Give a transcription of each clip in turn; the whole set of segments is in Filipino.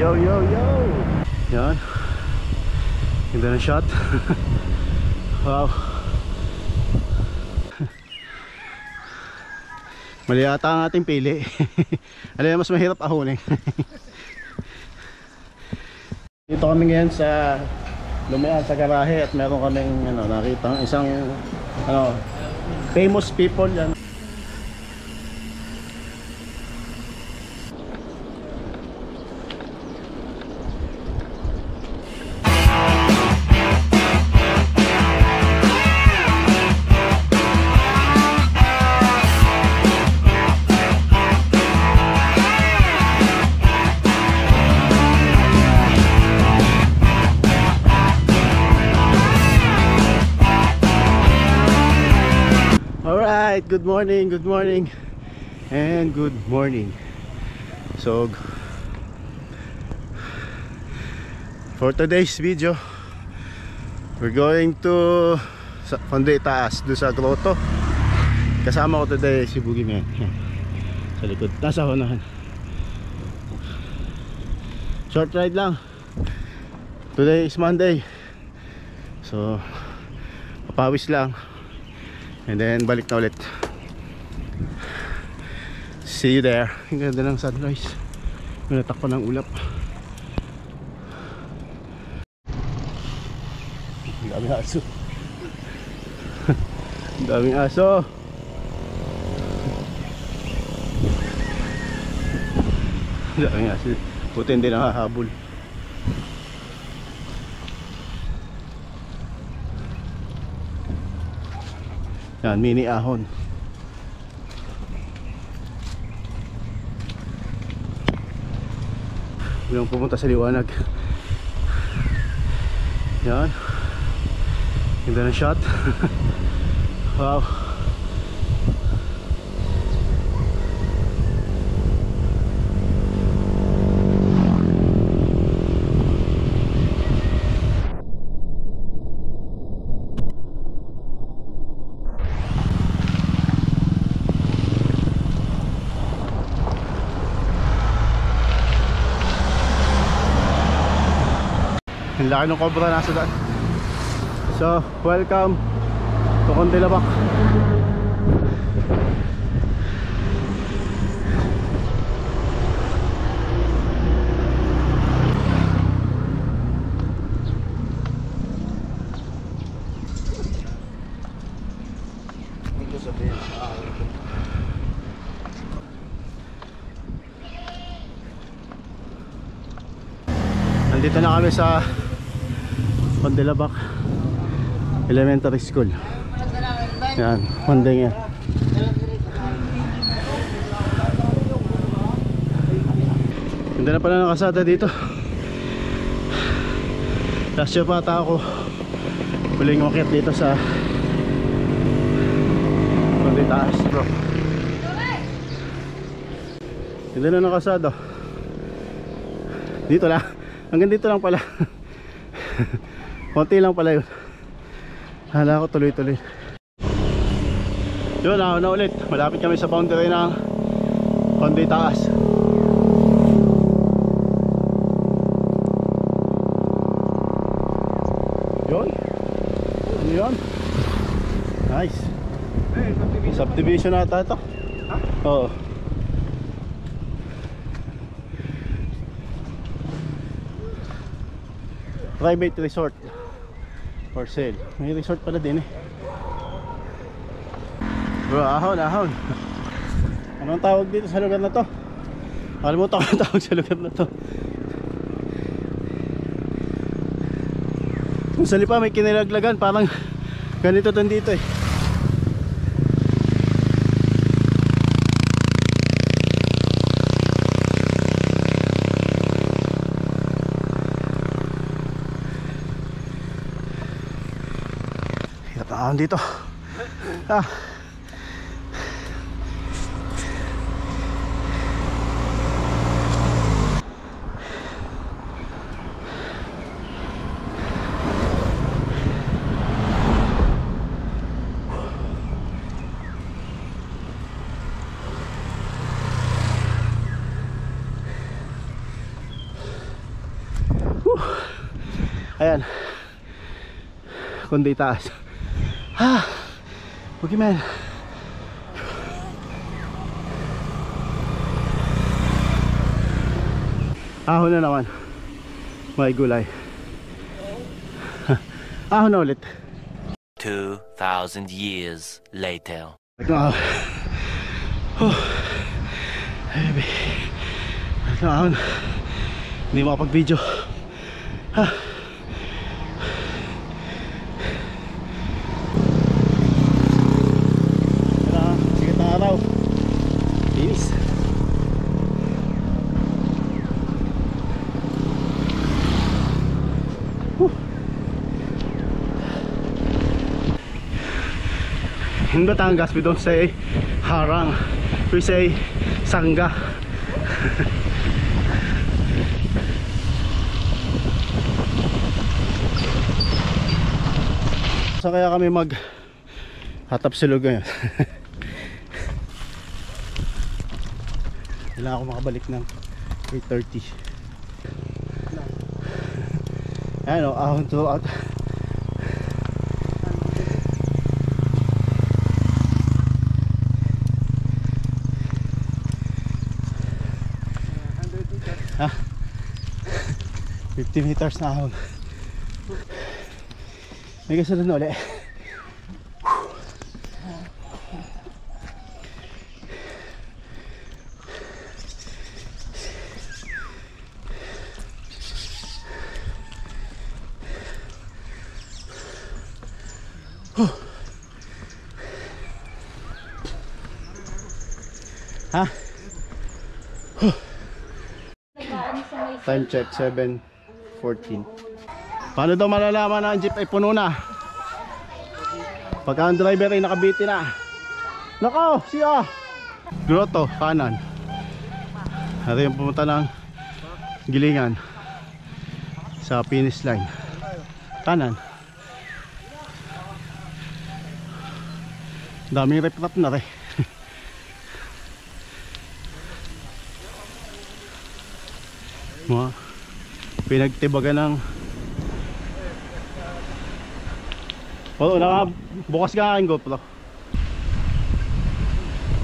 Yo, yo, yo. Yan. Ganda ng shot. Wow. Mali ata ang ating pili. Alam mo, mas mahirap ahunin. Dito kami ngayon sa lumian sa garahe at meron kaming nakita isang famous people yan. Good morning, and good morning. So for today's video, we're going to Honday Taas, doon sa grotto. Kasama ko today si Boogeyman. Sa likod, nasa unahan. Short ride lang. Today is Monday, so papawis lang. And then balik na ulit. See you there. Ang ganda ng sunrise. Natakpan ng ulap. Ang daming aso. Ang daming aso. Ang daming aso. Buti hindi nakahabol. Yan, mini ahon. Bilang pumunta sa liwanag. Yan. Ganda ng shot. Wow. Ang laki ng cobra nasa daan. So, welcome to Condilabak. Nandito na kami sa Condilabak Elementary School. Yan, Monday yan. Ganda na pala ng kasada dito. Last year pa ata ako huling umakyat dito sa Honday Taas, bro. Ganda na ng kasada. Dito lang, hanggang dito lang pala. Konti lang pala yun. Hala ko tuloy-tuloy. Yun, ako na ulit. Malapit kami sa boundary ng Honday Taas. Yun. Ano yun? Nice. Subdivision ata ito. Oo. Private resort for sale. May resort pala din eh. Bro, ahon, ahon. Anong tawag dito sa lugar na to? Nakalimutan ko ang tawag sa lugar na to. Kung sa lipa may kinilaglagan, parang ganito din dito eh. Ahon dito. Ayan. Kundi taas. Boogeyman. Ahon na naman. May gulay. Ahon na ulit. 2,000 years later. Baby. Ahon. Hindi makapag-video. Sigat ng araw. Linis. In Batangas, we don't say harang, we say sangga. So kaya kami mag hatap silog ngayon. Kailangan ako makabalik ng 8:30. Ayan o, ahon to out. Ha? 50 meters na ahon. May kasunod na ulit. Ha? Time check 7:14. Paano daw malalaman na ang jeep ay puno na? Pagka ang driver ay nakabiti na. Nako, siya! Grotto, kanan. Ito yung pumunta ng Gilingan sa finish line. Kanan. Daming rep-rap na rin. Mga pinagtibagan ng bukas ka aking GoPro.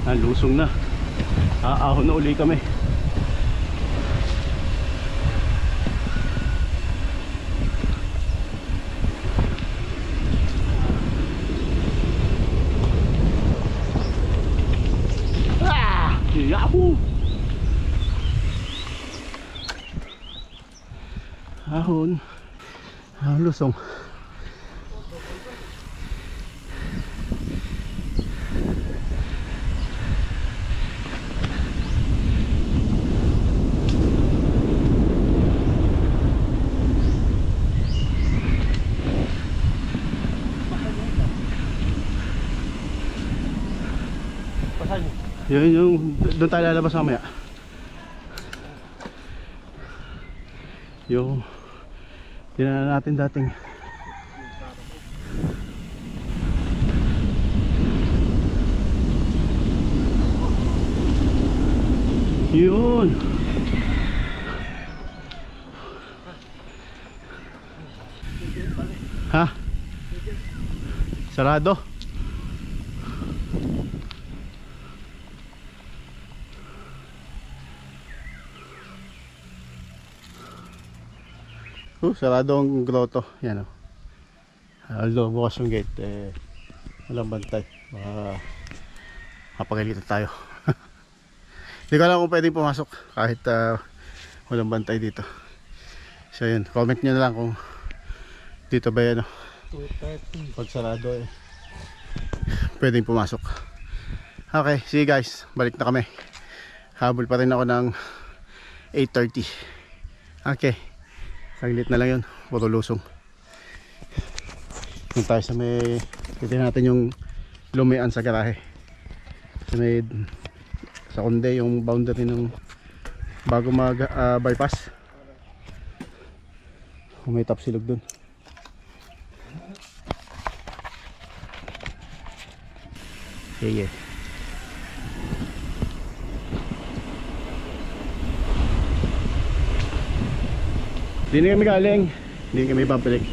Lusong na. Aahon na uli kami. Yahoo! Ahon. Lusong. Yun yung doon tayo lalabas mamaya. Yung dinala natin dating yun. Ha? Sarado? Sarado ang grotto. Yan o. Although bukas yung gate, walang bantay. Kapagalitan tayo. Hindi ko alam kung pwedeng pumasok kahit walang bantay dito. So yun, comment nyo na lang kung dito ba yan o. Pag sarado pwedeng pumasok. Okay, see you guys. Balik na kami. Habol pa rin ako ng 8:30. Okay, saglit na lang yun. Puro lusong. Yung tayo sa may titignan natin yung lumian sa garahe. Sa may sa Conde, yung boundary ng bago mag bypass. Kung may top silog dun. Yeah. Di na kami galing Hindi kami babalik.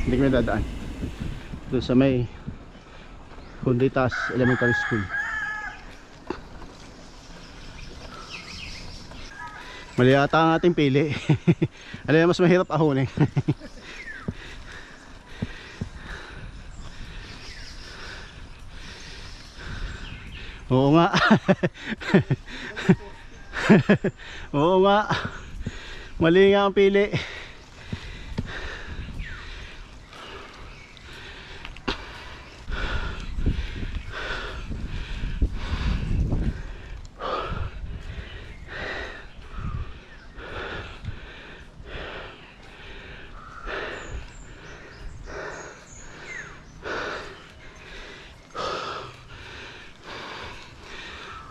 Hindi kami dadaan doon sa may Honditas Elementary School. Mali yata ang ating pili. Alam mo, mas mahirap ahonin. Oo nga. Oo nga. Mali nga ang pili.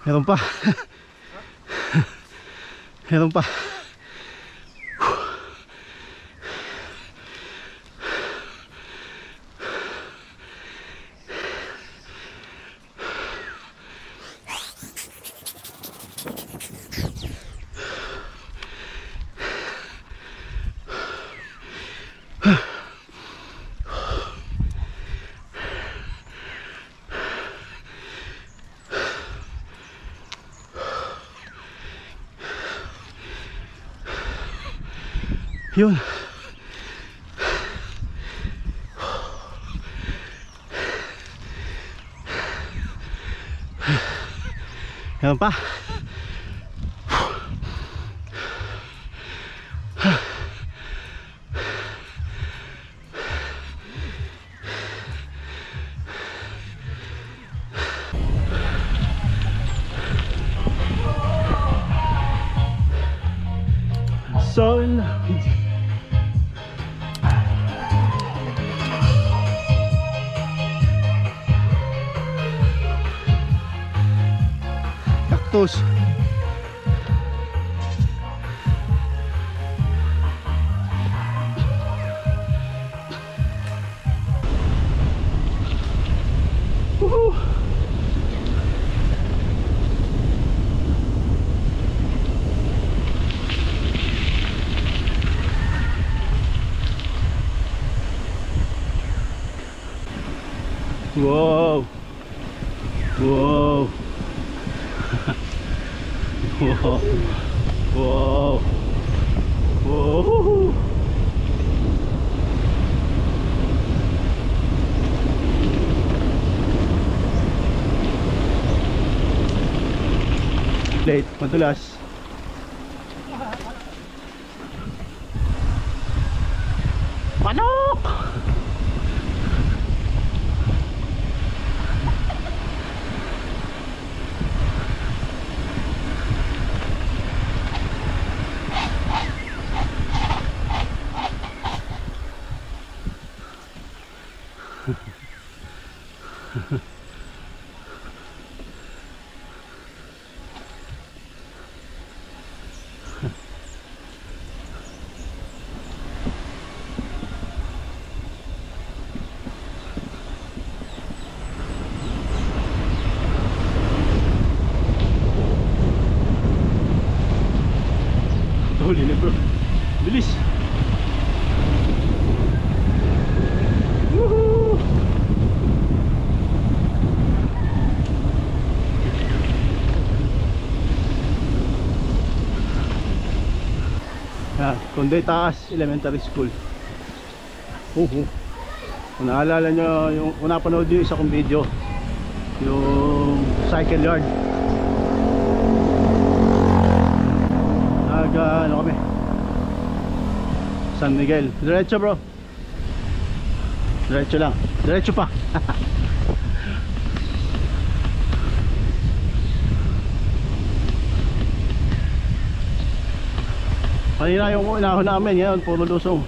Meron pa. Meron pa. Yun. Meron pa. So in love. Cactus. Woohoo. Wow. Wow. Wow. Wow. Wow. Late, madulas. Manok! Huli na bro. Bilis. Woohoo! Yan, Conde Taas Elementary School. Kung naalala nyo, kung napanood nyo isa kong video, yung cycle yard, ano kami, San Miguel. Diretso bro, diretso lang, diretso pa. Kanina yung inahon namin, ngayon puro lusong.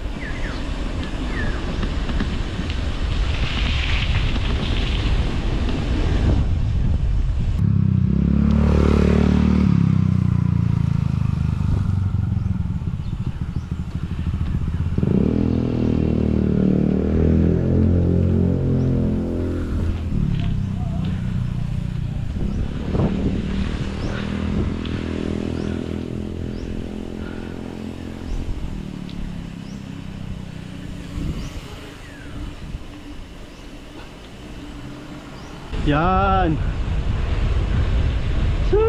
Yan.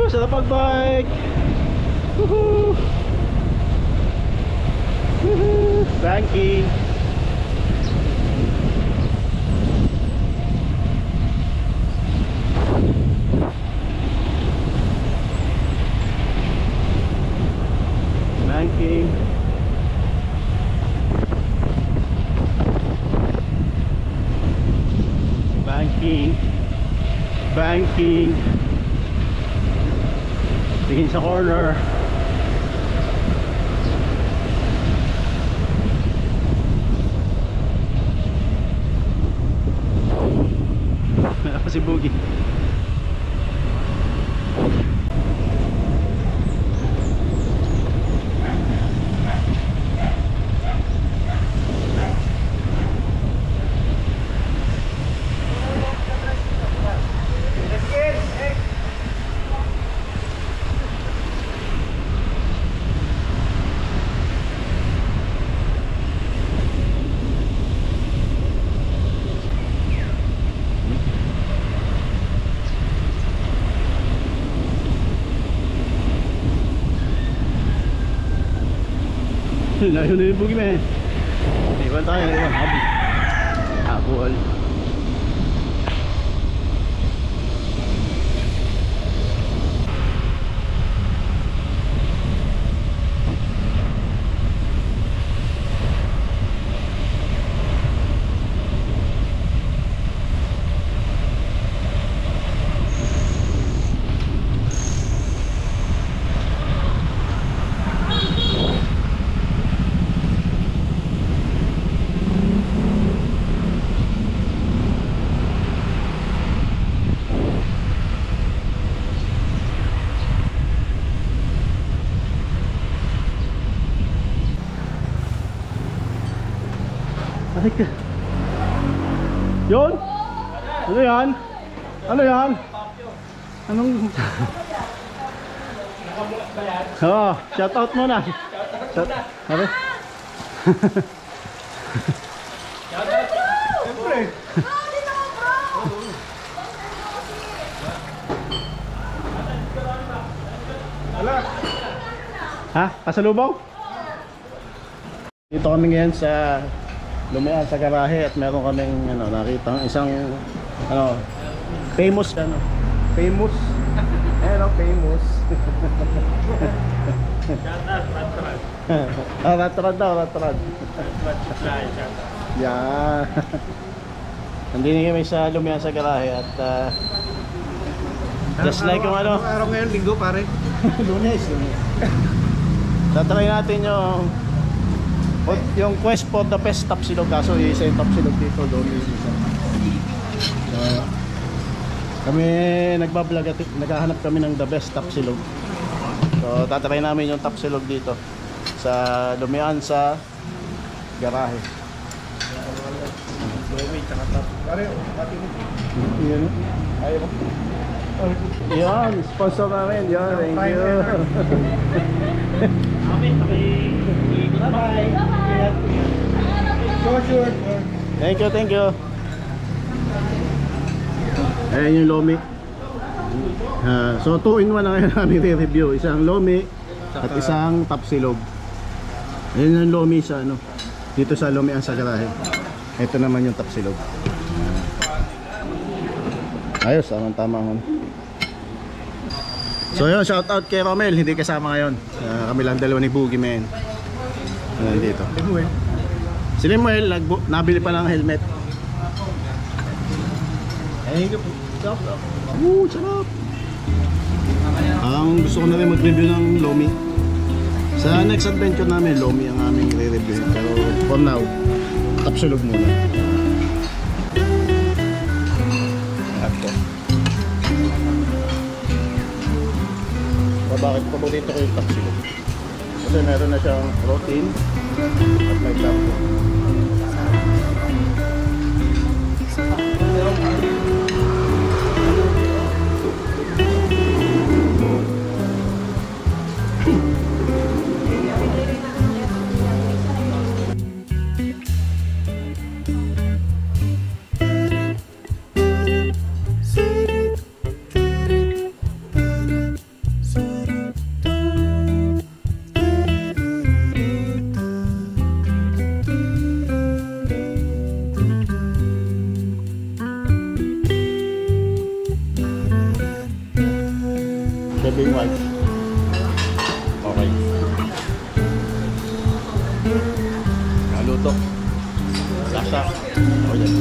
Sarap mag-bike. Woohoo! Woohoo! Banking. Banking. Banking. Banking. Tingin sa corner. Ako si Boogie. Layo na yung Boogie man. Iwan tayo na iwan. Habol. Yun? Ano yan? Ano yan? Anong... Oh, shout out muna. Shout out. Sabi? Siyempre. Ha? Pasalubong? Dito kami ngayon sa lumian sa garahe at meron kaming nakita isang famous famous famous Ratrad daw, Ratrad. Yeah. Nandito kami sa lumian sa garahe at just like yung araw ngayon, linggo pare. Lunes. Tatry natin yung quest for the best Tapsilog, kaso isa yung Tapsilog dito, doon yung isa. Kami nagbablog at naghahanap kami ng the best Tapsilog. So tatry namin yung Tapsilog dito sa Lumian sa garahe. Yan, sponsor namin. Yan, thank you. Bye-bye. Sure. Thank you. Ayan yung Lomi. So 2 in 1 na ngayon namin re-review. Isang Lomi at isang Tapsilog. Ayan yung Lomi sa dito sa Lumian sa garahe. Ito naman yung Tapsilog. Ayos, tama. So yun, shout out kay Romel, hindi kasama ngayon. Kami lang dalawa ni Boogie man. Nandito. Si Limuel, nabili pa ng helmet. Sarap. Ang gusto ko na rin mag-review ng Lomi. Sa next adventure namin, Lomi ang aming re-review. Pero for now, Tapsilog muna. Bakit paborito ko yung Tapsilog? Kasi meron na siyang protein at may carbo. See Bebing white. Okay. Naluto. Lasa. Okay yan.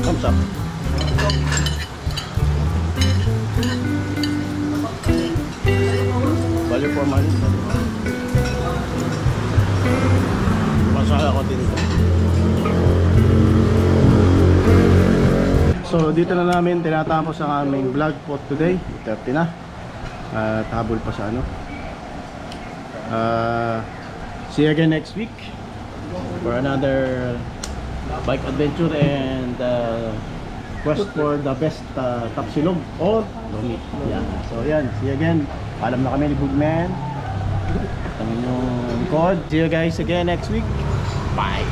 Thumbs up. Value for money. Masaya ko din ito. So dito na namin tinatapos ang aming vlog for today. 30 na. At habol pa sa ano. See you again next week for another bike adventure and quest for the best Tapsilog or Lomi. Yeah. So yan, see you again. Paalam na kami ni Boogman. Ang inyong code. See you guys again next week. Bye.